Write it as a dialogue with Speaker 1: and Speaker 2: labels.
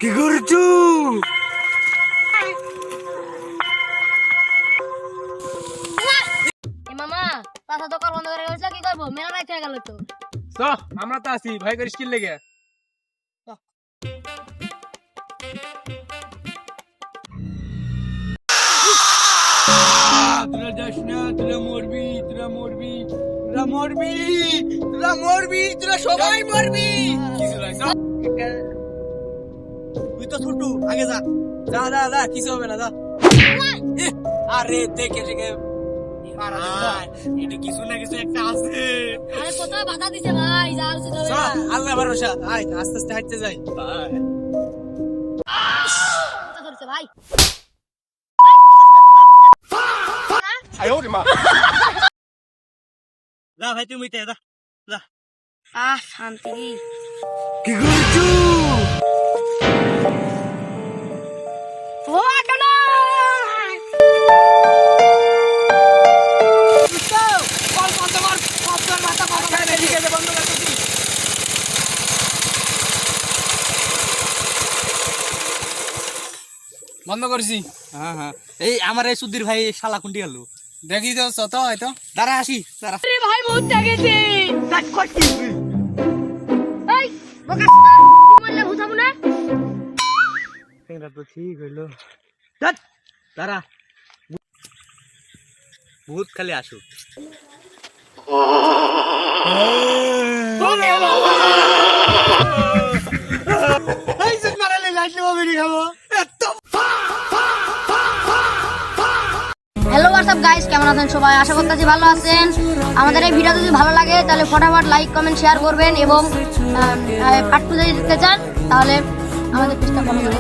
Speaker 1: কি করছো?
Speaker 2: মামা পাতা দোকান বন্ধ করে গেছিল, কি করবো? মেলা রাইত হয়ে গেল তো।
Speaker 3: আমরা তো আছি, ভয় করিস কি লেগে? তোরা যাস না, তোরা মরবি, তোরা মরবি, তোরা মরবি, তোরা মরবি, তোরা সবাই মরবি। কিছু নাই, তুই তো ছোট, আগে যা, যা যা যা, কিছু হবে না, যা। আরে দেখে দেখে এটা কিছু না কিছু একটা আছে।
Speaker 2: আরে কোথায় বাধা দিছে ভাই, যা উচিত হবে না।
Speaker 3: আল্লাহ ভরসা, আয় আস্তে আস্তে হাঁটতে যাই।
Speaker 2: কোথা ধরছে ভাই?
Speaker 3: যা ভাই তুমি যা যা।
Speaker 2: শান্তি।
Speaker 1: কি করছো?
Speaker 2: ও আটনা!
Speaker 3: বন্ধ করছি।
Speaker 1: হ্যাঁ হ্যাঁ, এই আমার এই সুধীর ভাই শালা কুন্ডি গেল।
Speaker 3: দেখি তো সত হয়তো।
Speaker 1: দাঁড়া আসি, দাঁড়া।
Speaker 2: আরে ভাই মুততে গেছে। এই বোকা তুই মরলে ভূতাবো না?
Speaker 1: এটা তো ঠিক হইলো। দাঁড়া, ভূত খালি আসুক।
Speaker 2: হ্যালো হোয়াটসঅ্যাপ গাইস, কেমন আছেন সবাই? আশা করতেছি ভালো আছেন। আমাদের এই ভিডিও যদি ভালো লাগে তাহলে ফটাফট লাইক কমেন্ট শেয়ার করবেন এবং পার্ট 2 যদি দেখতে চান তাহলে আমাদের পেজটা ফলো করে